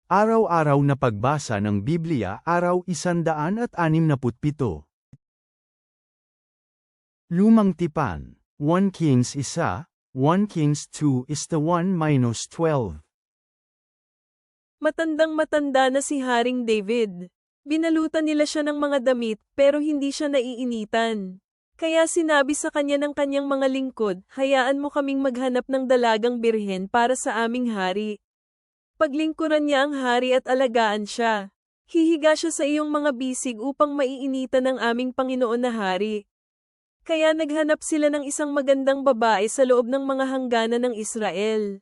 Araw-araw na pagbasa ng Biblia, araw 167. Lumang Tipan, 1 Kings 1, 1 Kings 2 is the 1-12. Matandang-matanda na si Haring David. Binalutan nila siya ng mga damit, pero hindi siya naiinitan. Kaya sinabi sa kanya ng kanyang mga lingkod, hayaan mo kaming maghanap ng dalagang birhen para sa aming hari. Paglingkuran niya ang hari at alagaan siya. Hihiga siya sa iyong mga bisig upang maiinitan ng aming Panginoon na hari. Kaya naghanap sila ng isang magandang babae sa loob ng mga hangganan ng Israel.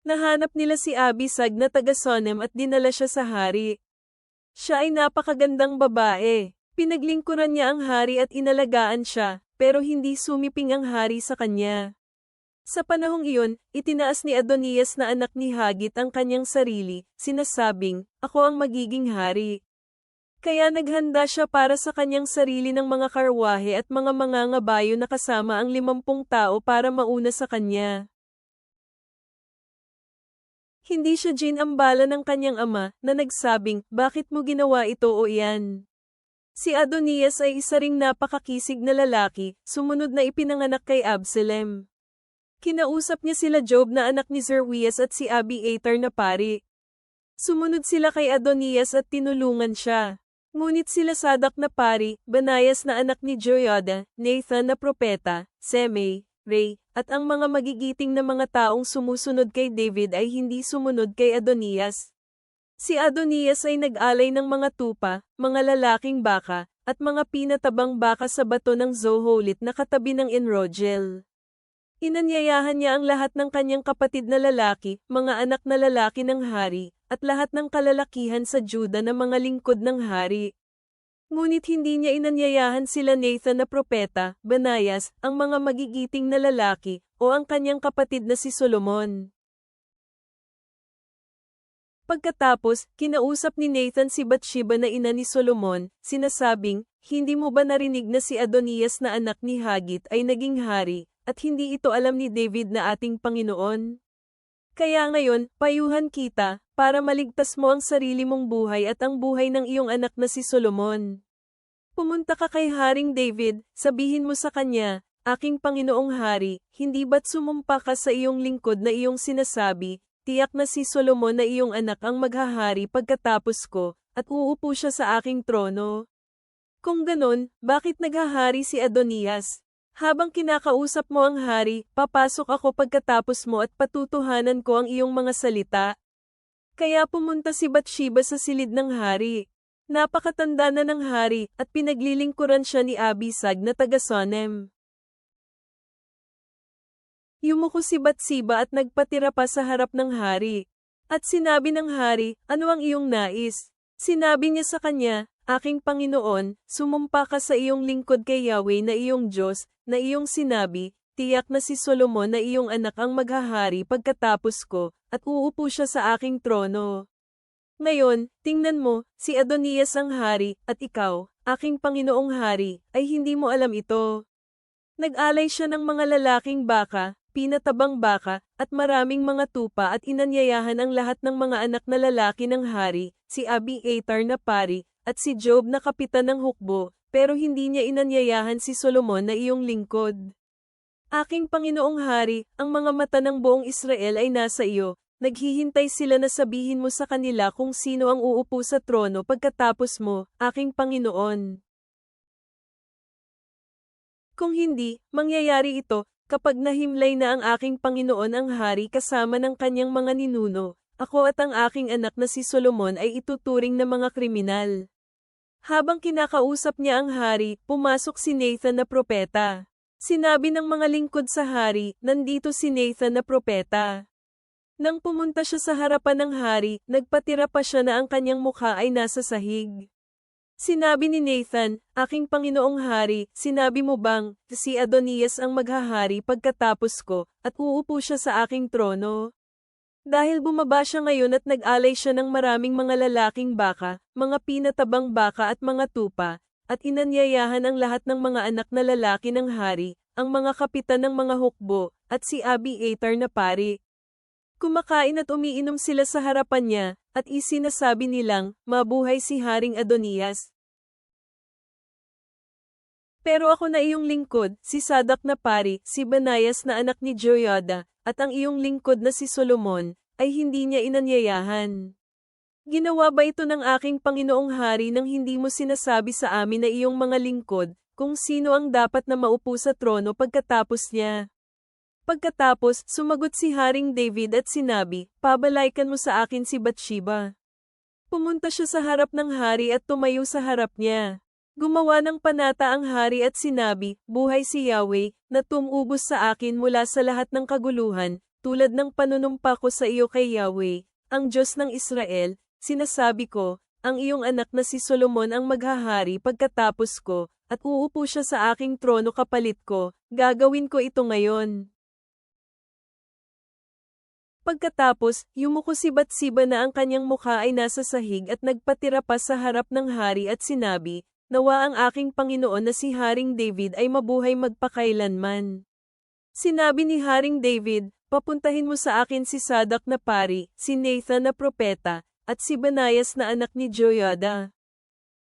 Nahanap nila si Abisag na taga Sonem at dinala siya sa hari. Siya ay napakagandang babae. Pinaglingkuran niya ang hari at inalagaan siya, pero hindi sumiping ang hari sa kanya. Sa panahong iyon, itinaas ni Adonias na anak ni Hagit ang kanyang sarili, sinasabing, ako ang magiging hari. Kaya naghanda siya para sa kanyang sarili ng mga karwahe at mga mangangabayo na kasama ang 50 tao para mauna sa kanya. Hindi siya ginambala ng kanyang ama, na nagsabing, bakit mo ginawa ito o iyan? Si Adonias ay isa ring napakakisig na lalaki, sumunod na ipinanganak kay Absalom. Kinausap niya sila Job na anak ni Zeruias at si Abiathar na pari. Sumunod sila kay Adonias at tinulungan siya. Ngunit sila Sadak na pari, Banayas na anak ni Joiada, Nathan na propeta, Semei, Ray, at ang mga magigiting na mga taong sumusunod kay David ay hindi sumunod kay Adonias. Si Adonias ay nag-alay ng mga tupa, mga lalaking baka, at mga pinatabang baka sa bato ng Zoholit na katabi ng Enrogel. Inanyayahan niya ang lahat ng kanyang kapatid na lalaki, mga anak na lalaki ng hari, at lahat ng kalalakihan sa Juda na mga lingkod ng hari. Ngunit hindi niya inanyayahan sila Nathan na propeta, Banayas, ang mga magigiting na lalaki, o ang kanyang kapatid na si Solomon. Pagkatapos, kinausap ni Nathan si Bathsheba na ina ni Solomon, sinasabing, hindi mo ba narinig na si Adonias na anak ni Hagit ay naging hari, at hindi ito alam ni David na ating Panginoon? Kaya ngayon, payuhan kita, para maligtas mo ang sarili mong buhay at ang buhay ng iyong anak na si Solomon. Pumunta ka kay Haring David, sabihin mo sa kanya, aking Panginoong Hari, hindi ba't sumumpa ka sa iyong lingkod na iyong sinasabi, tiyak na si Solomon na iyong anak ang maghahari pagkatapos ko, at uupo siya sa aking trono? Kung ganon, bakit naghahari si Adonias? Habang kinakausap mo ang hari, papasok ako pagkatapos mo at patutuhanan ko ang iyong mga salita. Kaya pumunta si Bathsheba sa silid ng hari. Napakatanda na ng hari, at pinaglilingkuran siya ni Abisag na taga Sonem. Yumuko si Bathsheba at nagpatira pa sa harap ng hari. At sinabi ng hari, ano ang iyong nais? Sinabi niya sa kanya, aking Panginoon, sumumpa ka sa iyong lingkod kay Yahweh na iyong Diyos, na iyong sinabi, tiyak na si Solomon na iyong anak ang maghahari pagkatapos ko, at uupo siya sa aking trono. Ngayon, tingnan mo, si Adonias ang hari, at ikaw, aking Panginoong hari, ay hindi mo alam ito. Nag-alay siya ng mga lalaking baka, pinatabang baka, at maraming mga tupa at inanyayahan ang lahat ng mga anak na lalaki ng hari, si Abiathar na pari, at si Job na kapitan ng hukbo, pero hindi niya inanyayahan si Solomon na iyong lingkod. Aking Panginoong Hari, ang mga mata ng buong Israel ay nasa iyo, naghihintay sila na sabihin mo sa kanila kung sino ang uupo sa trono pagkatapos mo, aking Panginoon. Kung hindi, mangyayari ito, kapag nahimlay na ang aking Panginoon ang hari kasama ng kanyang mga ninuno, ako at ang aking anak na si Solomon ay ituturing na mga kriminal. Habang kinakausap niya ang hari, pumasok si Nathan na propeta. Sinabi ng mga lingkod sa hari, nandito si Nathan na propeta. Nang pumunta siya sa harapan ng hari, nagpatira pa siya na ang kanyang mukha ay nasa sahig. Sinabi ni Nathan, aking Panginoong Hari, sinabi mo bang, si Adonias ang maghahari pagkatapos ko, at uupo siya sa aking trono? Dahil bumaba siya ngayon at nag-alay siya ng maraming mga lalaking baka, mga pinatabang baka at mga tupa, at inanyayahan ang lahat ng mga anak na lalaki ng hari, ang mga kapitan ng mga hukbo, at si Abiathar na pari. Kumakain at umiinom sila sa harapan niya, at isinasabi nilang, mabuhay si Haring Adonias. Pero ako na iyong lingkod, si Sadak na pari, si Banayas na anak ni Joyada, at ang iyong lingkod na si Solomon, ay hindi niya inanyayahan. Ginawa ba ito ng aking Panginoong Hari nang hindi mo sinasabi sa amin na iyong mga lingkod, kung sino ang dapat na maupo sa trono pagkatapos niya? Pagkatapos, sumagot si Haring David at sinabi, pabalaykan mo sa akin si Bathsheba. Pumunta siya sa harap ng hari at tumayo sa harap niya. Gumawa ng panata ang hari at sinabi, buhay si Yahweh, na tumubos sa akin mula sa lahat ng kaguluhan, tulad ng panunumpa ko sa iyo kay Yahweh, ang Diyos ng Israel, sinasabi ko, ang iyong anak na si Solomon ang maghahari pagkatapos ko, at uupo siya sa aking trono kapalit ko, gagawin ko ito ngayon. Pagkatapos, yumuko si Bathsheba na ang kanyang mukha ay nasa sahig at nagpatira pa sa harap ng hari at sinabi, nawa ang aking Panginoon na si Haring David ay mabuhay magpakailanman. Sinabi ni Haring David, papuntahin mo sa akin si Sadak na pari, si Nathan na propeta, at si Banayas na anak ni Joyada.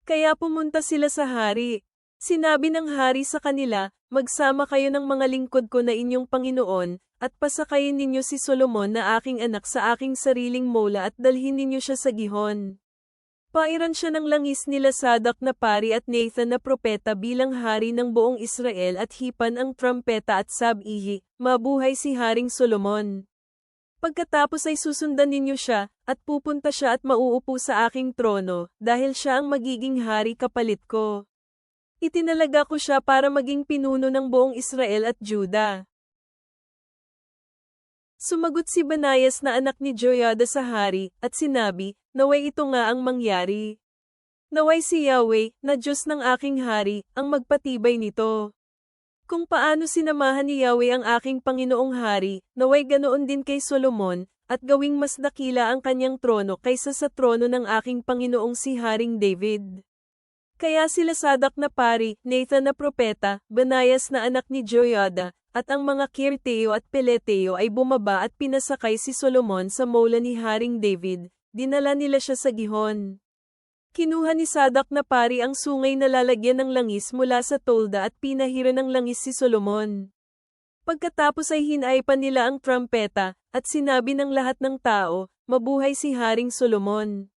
Kaya pumunta sila sa hari. Sinabi ng hari sa kanila, magsama kayo ng mga lingkod ko na inyong Panginoon, at pasakayin ninyo si Solomon na aking anak sa aking sariling mola at dalhin ninyo siya sa gihon. Pairan siya ng langis nila Sadak na pari at Nathan na propeta bilang hari ng buong Israel at hipan ang trumpeta at sabihi, mabuhay si Haring Solomon. Pagkatapos ay susundan ninyo siya, at pupunta siya at mauupo sa aking trono, dahil siya ang magiging hari kapalit ko. Itinalaga ko siya para maging pinuno ng buong Israel at Juda. Sumagot si Banayas na anak ni Joyada sa hari, at sinabi, naway ito nga ang mangyari. Naway si Yahweh, na Diyos ng aking hari, ang magpatibay nito. Kung paano sinamahan ni Yahweh ang aking Panginoong hari, naway ganoon din kay Solomon, at gawing mas dakila ang kanyang trono kaysa sa trono ng aking Panginoong si Haring David. Kaya sila Sadak na pari, Nathan na propeta, Banayas na anak ni Joyada, at ang mga Kirteo at Peleteo ay bumaba at pinasakay si Solomon sa mola ni Haring David, dinala nila siya sa gihon. Kinuha ni Sadak na pari ang sungay na lalagyan ng langis mula sa tolda at pinahiran ng langis si Solomon. Pagkatapos ay hinaipan nila ang trumpeta, at sinabi ng lahat ng tao, mabuhay si Haring Solomon.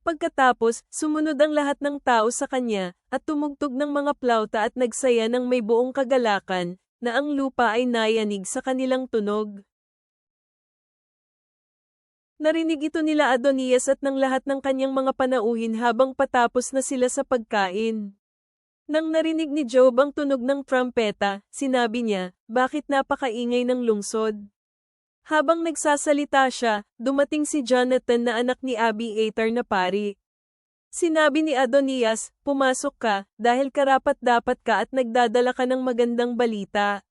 Pagkatapos, sumunod ang lahat ng tao sa kanya, at tumugtog ng mga plauta at nagsaya ng may buong kagalakan, na ang lupa ay nayanig sa kanilang tunog. Narinig ito nila Adonias at ng lahat ng kanyang mga panauhin habang patapos na sila sa pagkain. Nang narinig ni Job ang tunog ng trumpeta, sinabi niya, bakit napakaingay ng lungsod? Habang nagsasalita siya, dumating si Jonathan na anak ni Abiathar na pari. Sinabi ni Adonias, pumasok ka, dahil karapat-dapat ka at nagdadala ka ng magandang balita.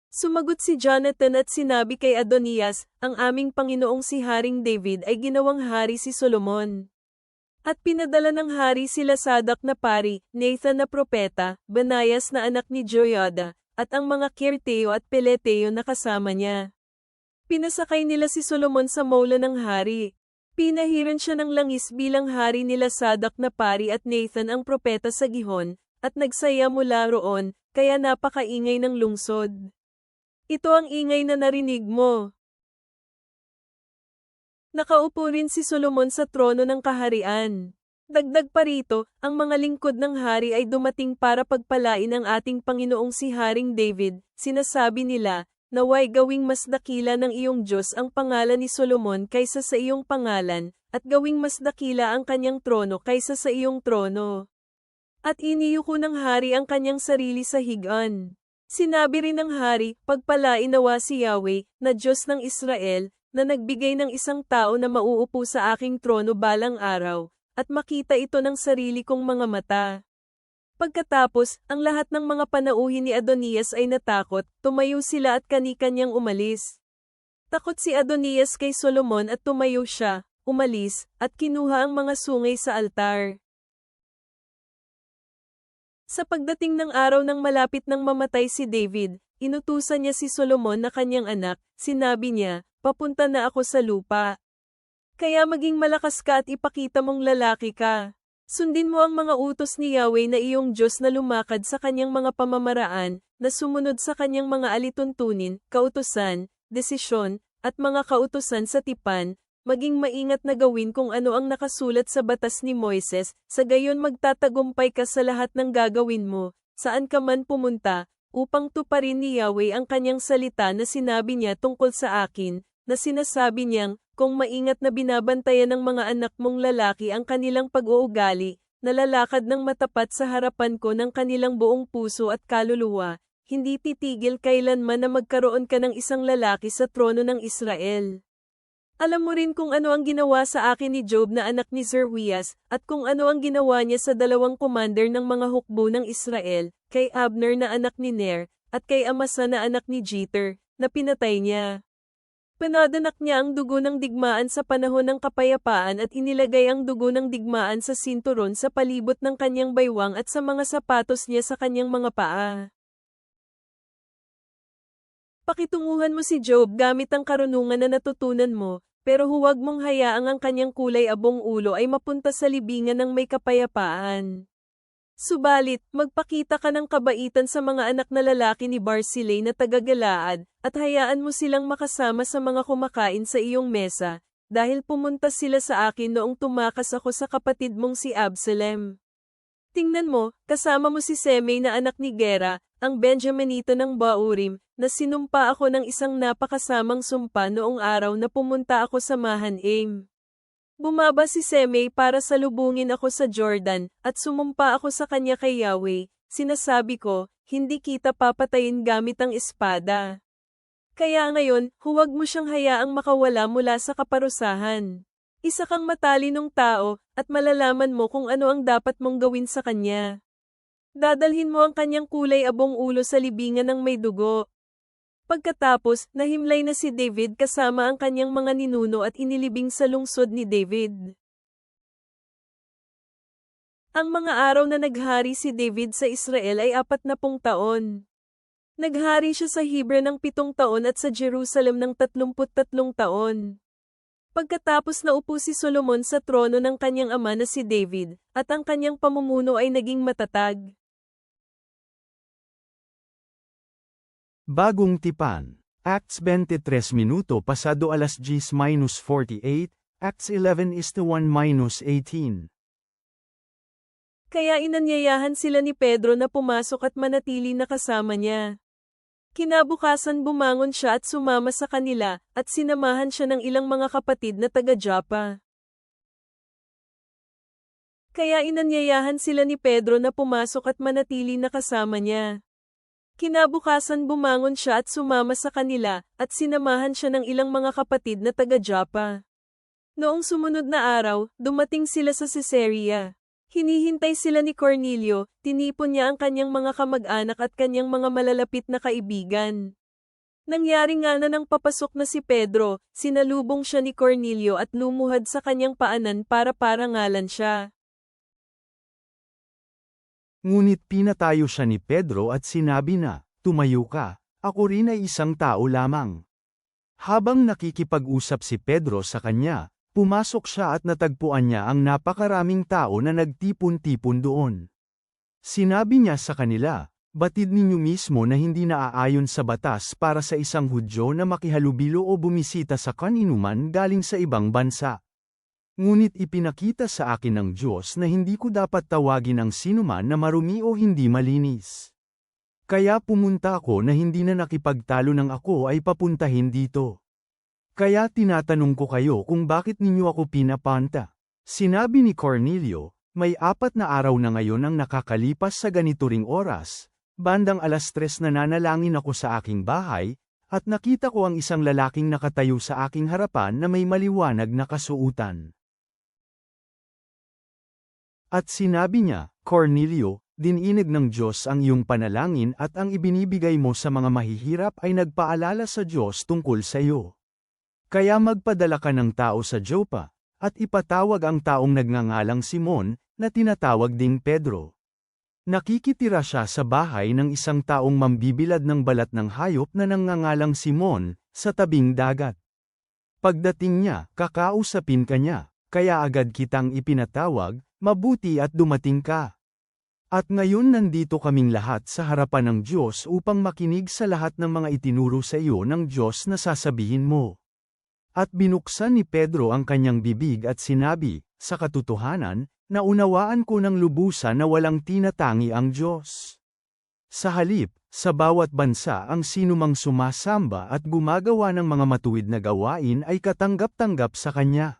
Sumagot si Jonathan at sinabi kay Adonias, ang aming Panginoong si Haring David ay ginawang hari si Solomon. At pinadala ng hari sila Sadak na pari, Nathan na propeta, Banayas na anak ni Joyada, at ang mga Kirteo at Peleteo na kasama niya. Pinasakay nila si Solomon sa mola ng hari. Pinahiran siya ng langis bilang hari nila Sadak na pari at Nathan ang propeta sa gihon, at nagsaya mula roon, kaya napakaingay ng lungsod. Ito ang ingay na narinig mo. Nakaupo rin si Solomon sa trono ng kaharian. Dagdag pa rito, ang mga lingkod ng hari ay dumating para pagpalain ang ating Panginoong si Haring David, sinasabi nila, naway gawing mas dakila ng iyong Diyos ang pangalan ni Solomon kaysa sa iyong pangalan, at gawing mas dakila ang kanyang trono kaysa sa iyong trono. At iniyuko ng hari ang kanyang sarili sa higaan. Sinabi rin ng hari, pagpalain nawa si Yahweh, na Diyos ng Israel, na nagbigay ng isang tao na mauupo sa aking trono balang araw, at makita ito ng sarili kong mga mata. Pagkatapos, ang lahat ng mga panauhin ni Adonias ay natakot, tumayo sila at kani-kanyang umalis. Takot si Adonias kay Solomon at tumayo siya, umalis, at kinuha ang mga sungay sa altar. Sa pagdating ng araw ng malapit nang mamatay si David, inutusan niya si Solomon na kanyang anak, sinabi niya, papunta na ako sa lupa. Kaya maging malakas ka at ipakita mong lalaki ka. Sundin mo ang mga utos ni Yahweh na iyong Diyos na lumakad sa kanyang mga pamamaraan, na sumunod sa kanyang mga alituntunin, kautusan, desisyon, at mga kautusan sa tipan, maging maingat na gawin kung ano ang nakasulat sa batas ni Moises, sa gayon magtatagumpay ka sa lahat ng gagawin mo, saan ka man pumunta, upang tuparin ni Yahweh ang kanyang salita na sinabi niya tungkol sa akin, na sinasabi niyang, kung maingat na binabantayan ng mga anak mong lalaki ang kanilang pag-uugali, nalalakad ng matapat sa harapan ko ng kanilang buong puso at kaluluwa, hindi titigil kailanman na magkaroon ka ng isang lalaki sa trono ng Israel. Alam mo rin kung ano ang ginawa sa akin ni Job na anak ni Zeruias, at kung ano ang ginawa niya sa dalawang commander ng mga hukbo ng Israel, kay Abner na anak ni Ner, at kay Amasa na anak ni Jeter, na pinatay niya. Pinadanak niya ang dugo ng digmaan sa panahon ng kapayapaan at inilagay ang dugo ng digmaan sa sinturon sa palibot ng kanyang baywang at sa mga sapatos niya sa kanyang mga paa. Pakitunguhan mo si Job gamit ang karunungan na natutunan mo, pero huwag mong hayaang ang kanyang kulay abong ulo ay mapunta sa libingan ng may kapayapaan. Subalit, magpakita ka ng kabaitan sa mga anak na lalaki ni Barzillai na taga-Galaad, at hayaan mo silang makasama sa mga kumakain sa iyong mesa, dahil pumunta sila sa akin noong tumakas ako sa kapatid mong si Absalom. Tingnan mo, kasama mo si Semei na anak ni Gera, ang Benjaminito ng Baurim, na sinumpa ako ng isang napakasamang sumpa noong araw na pumunta ako sa Mahanaim. Bumaba si Semei para salubungin ako sa Jordan, at sumumpa ako sa kanya kay Yahweh, sinasabi ko, hindi kita papatayin gamit ang espada. Kaya ngayon, huwag mo siyang hayaang makawala mula sa kaparusahan. Isa kang matalinong tao, at malalaman mo kung ano ang dapat mong gawin sa kanya. Dadalhin mo ang kanyang kulay abong ulo sa libingan ng may dugo. Pagkatapos, nahimlay na si David kasama ang kanyang mga ninuno at inilibing sa lungsod ni David. Ang mga araw na naghari si David sa Israel ay 40 taon. Naghari siya sa Hebron ng 7 taon at sa Jerusalem ng 33 taon. Pagkatapos naupo si Solomon sa trono ng kanyang ama na si David, at ang kanyang pamumuno ay naging matatag. Bagong tipan. Acts 23 minuto pasado alas 10:48, Acts 11:1-18. Kaya inanyayahan sila ni Pedro na pumasok at manatili na kasama niya. Kinabukasan bumangon siya at sumama sa kanila, at sinamahan siya ng ilang mga kapatid na taga-Joppa. Kaya inanyayahan sila ni Pedro na pumasok at manatili na kasama niya. Kinabukasan bumangon siya at sumama sa kanila, at sinamahan siya ng ilang mga kapatid na taga-Joppa. Noong sumunod na araw, dumating sila sa Caesarea. Hinihintay sila ni Cornelio, tinipon niya ang kanyang mga kamag-anak at kanyang mga malalapit na kaibigan. Nangyari nga na nang papasok na si Pedro, sinalubong siya ni Cornelio at lumuhad sa kanyang paanan para parangalan siya. Ngunit pinatayo siya ni Pedro at sinabi na, "Tumayo ka, ako rin ay isang tao lamang." Habang nakikipag-usap si Pedro sa kanya, pumasok siya at natagpuan niya ang napakaraming tao na nagtipon-tipon doon. Sinabi niya sa kanila, "Batid ninyo mismo na hindi naaayon sa batas para sa isang Hudyo na makihalubilo o bumisita sa kaninuman galing sa ibang bansa. Ngunit ipinakita sa akin ng Diyos na hindi ko dapat tawagin ang sinuman na marumi o hindi malinis. Kaya pumunta ako na hindi na nakipagtalo ng ako ay papuntahin dito. Kaya tinatanong ko kayo kung bakit ninyo ako pinapanta." Sinabi ni Cornelio, "May 4 na araw na ngayon ang nakakalipas sa ganito ring oras, bandang alas 3 nananalangin ako sa aking bahay, at nakita ko ang isang lalaking nakatayo sa aking harapan na may maliwanag na kasuutan. At sinabi niya, 'Cornelio, dininig ng Diyos ang iyong panalangin at ang ibinibigay mo sa mga mahihirap ay nagpaalala sa Diyos tungkol sa iyo. Kaya magpadala ka ng tao sa Joppa, at ipatawag ang taong nagngangalang Simon, na tinatawag ding Pedro. Nakikitira siya sa bahay ng isang taong mambibilad ng balat ng hayop na nangangalang Simon, sa tabing dagat. Pagdating niya, kakausapin ka niya, kaya agad kitang ipinatawag, mabuti at dumating ka. At ngayon nandito kaming lahat sa harapan ng Diyos upang makinig sa lahat ng mga itinuro sa iyo ng Diyos na sasabihin mo. At binuksan ni Pedro ang kanyang bibig at sinabi, sa katotohanan, naunawaan ko ng lubusan na walang tinatangi ang Diyos. Sa halip, sa bawat bansa ang sinumang sumasamba at gumagawa ng mga matuwid na gawain ay katanggap-tanggap sa Kanya.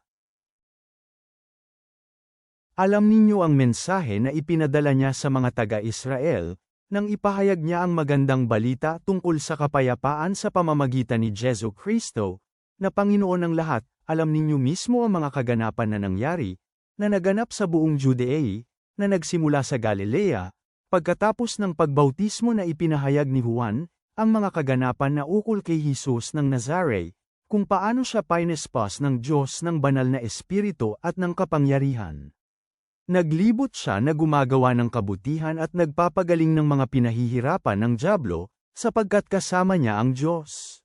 Alam ninyo ang mensahe na ipinadala niya sa mga taga-Israel, nang ipahayag niya ang magandang balita tungkol sa kapayapaan sa pamamagitan ni Jesu Kristo, na Panginoon ng lahat. Alam ninyo mismo ang mga kaganapan na nangyari, na naganap sa buong Judea, na nagsimula sa Galilea, pagkatapos ng pagbautismo na ipinahayag ni Juan, ang mga kaganapan na ukol kay Jesus ng Nazare, kung paano siya pinespos ng Diyos ng banal na espiritu at ng kapangyarihan. Naglibot siya na gumagawa ng kabutihan at nagpapagaling ng mga pinahihirapan ng dyablo, sapagkat kasama niya ang Diyos.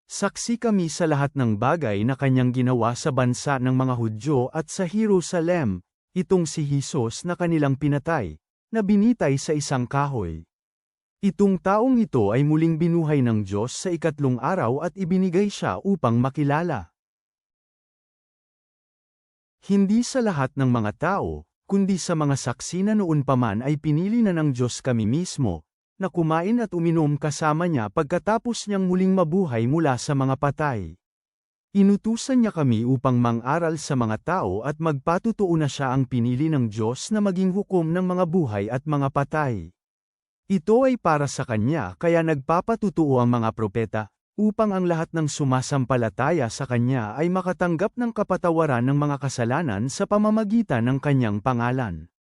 Saksi kami sa lahat ng bagay na kanyang ginawa sa bansa ng mga Hudyo at sa Jerusalem, itong si Jesus na kanilang pinatay, na binitay sa isang kahoy. Itong taong ito ay muling binuhay ng Diyos sa ikatlong araw at ibinigay siya upang makilala. Hindi sa lahat ng mga tao, kundi sa mga saksi na noon pa man ay pinili na ng Diyos kami mismo, na kumain at uminom kasama niya pagkatapos niyang muling mabuhay mula sa mga patay. Inutusan niya kami upang mang-aral sa mga tao at magpatutuo na siya ang pinili ng Diyos na maging hukom ng mga buhay at mga patay. Ito ay para sa Kanya kaya nagpapatutuo ang mga propeta, upang ang lahat ng sumasampalataya sa Kanya ay makatanggap ng kapatawaran ng mga kasalanan sa pamamagitan ng Kanyang pangalan.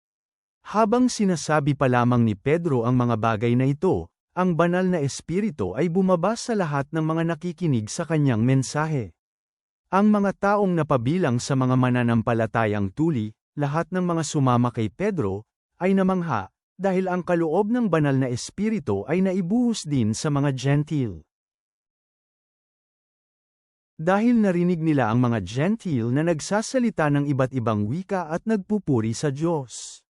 Habang sinasabi pa lamang ni Pedro ang mga bagay na ito, ang banal na espiritu ay bumaba sa lahat ng mga nakikinig sa kanyang mensahe. Ang mga taong napabilang sa mga mananampalatayang tuli, lahat ng mga sumama kay Pedro, ay namangha, dahil ang kaloob ng banal na espiritu ay naibuhos din sa mga Gentile. Dahil narinig nila ang mga Gentile na nagsasalita ng iba't ibang wika at nagpupuri sa Diyos.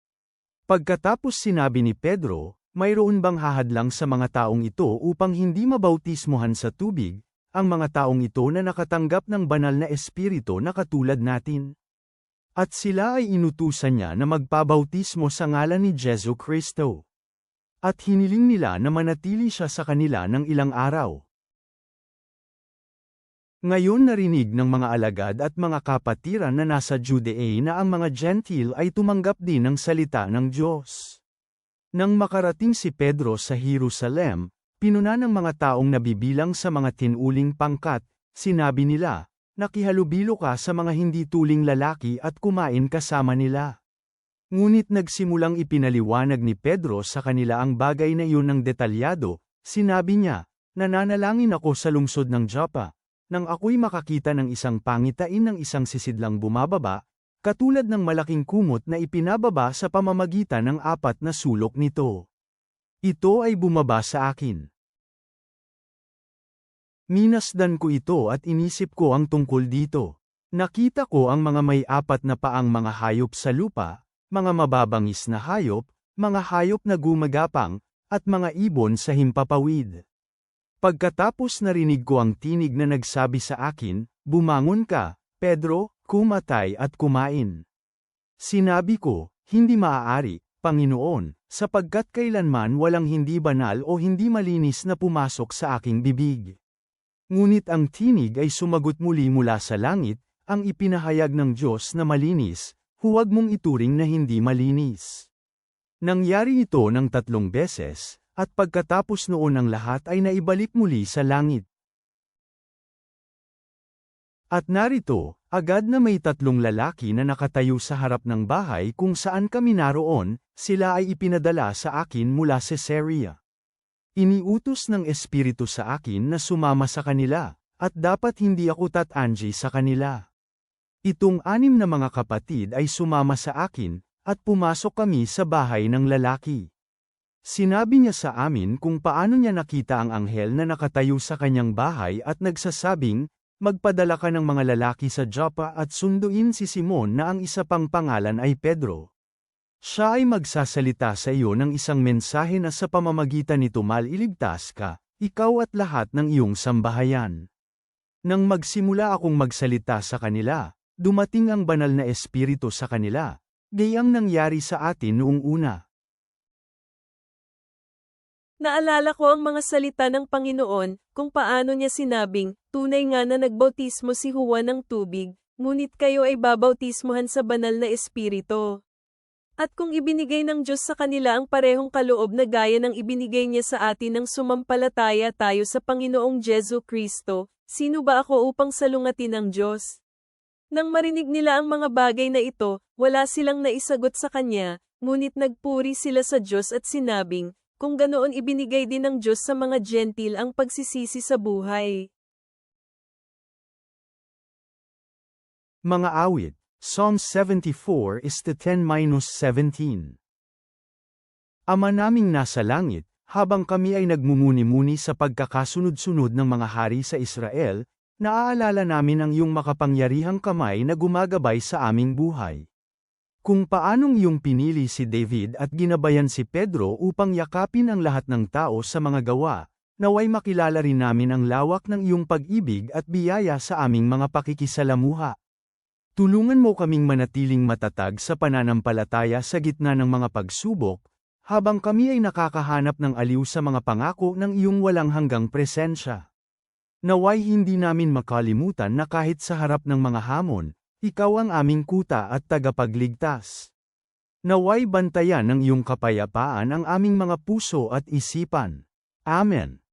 Pagkatapos sinabi ni Pedro, mayroon bang hahadlang sa mga taong ito upang hindi mabautismuhan sa tubig, ang mga taong ito na nakatanggap ng banal na espiritu na katulad natin? At sila ay inutusan niya na magpabautismo sa ngalan ni Jesu Kristo. At hiniling nila na manatili siya sa kanila ng ilang araw. Ngayon narinig ng mga alagad at mga kapatiran na nasa Judea na ang mga Gentile ay tumanggap din ng salita ng Diyos. Nang makarating si Pedro sa Jerusalem, pinuna ng mga taong nabibilang sa mga tinuling pangkat, sinabi nila, nakihalubilo ka sa mga hindi tuling lalaki at kumain kasama nila. Ngunit nagsimulang ipinaliwanag ni Pedro sa kanila ang bagay na iyon ng detalyado, sinabi niya, nananalangin ako sa lungsod ng Joppa. Nang ako'y makakita ng isang pangitain ng isang sisidlang bumababa, katulad ng malaking kumot na ipinababa sa pamamagitan ng 4 na sulok nito. Ito ay bumaba sa akin. Minasdan ko ito at inisip ko ang tungkol dito. Nakita ko ang mga may 4 na paang mga hayop sa lupa, mga mababangis na hayop, mga hayop na gumagapang, at mga ibon sa himpapawid. Pagkatapos narinig ko ang tinig na nagsabi sa akin, bumangon ka, Pedro, kumatay at kumain. Sinabi ko, hindi maaari, Panginoon, sapagkat kailanman walang hindi banal o hindi malinis na pumasok sa aking bibig. Ngunit ang tinig ay sumagot muli mula sa langit, ang ipinahayag ng Diyos na malinis, huwag mong ituring na hindi malinis. Nangyari ito ng 3 beses, at pagkatapos noon ang lahat ay naibalik muli sa langit. At narito, agad na may 3 lalaki na nakatayo sa harap ng bahay kung saan kami naroon, sila ay ipinadala sa akin mula sa Caesarea. Iniutos ng Espiritu sa akin na sumama sa kanila, at dapat hindi ako tatangi sa kanila. Itong 6 na mga kapatid ay sumama sa akin, at pumasok kami sa bahay ng lalaki. Sinabi niya sa amin kung paano niya nakita ang anghel na nakatayo sa kanyang bahay at nagsasabing, Magpadala ka ng mga lalaki sa Joppa at sunduin si Simon na ang isa pang pangalan ay Pedro. Siya ay magsasalita sa iyo ng isang mensahe na sa pamamagitan nito maliligtas ka, ikaw at lahat ng iyong sambahayan. Nang magsimula akong magsalita sa kanila, dumating ang banal na espiritu sa kanila, gayang nangyari sa atin noong una. Naalala ko ang mga salita ng Panginoon, kung paano niya sinabing, tunay nga na nagbautismo si Juan ng tubig, ngunit kayo ay babautismohan sa banal na espiritu. At kung ibinigay ng Diyos sa kanila ang parehong kaloob na gaya ng ibinigay niya sa atin nang sumampalataya tayo sa Panginoong Jesu Kristo, sino ba ako upang salungatin ang Diyos? Nang marinig nila ang mga bagay na ito, wala silang naisagot sa Kanya, ngunit nagpuri sila sa Diyos at sinabing, kung ganoon ibinigay din ng Diyos sa mga Gentil ang pagsisisi sa buhay. Mga awit, Psalm 74 is the 10-17. Ama naming nasa langit, habang kami ay nagmumuni-muni sa pagkakasunod-sunod ng mga hari sa Israel, naaalala namin ang iyong makapangyarihang kamay na gumagabay sa aming buhay. Kung paanong iyong pinili si David at ginabayan si Pedro upang yakapin ang lahat ng tao sa mga gawa, naway makilala rin namin ang lawak ng iyong pag-ibig at biyaya sa aming mga pakikisalamuha. Tulungan mo kaming manatiling matatag sa pananampalataya sa gitna ng mga pagsubok, habang kami ay nakakahanap ng aliw sa mga pangako ng iyong walang hanggang presensya. Naway hindi namin makalimutan na kahit sa harap ng mga hamon, ikaw ang aming kuta at tagapagligtas. Naway bantayan ng iyong kapayapaan ang aming mga puso at isipan. Amen.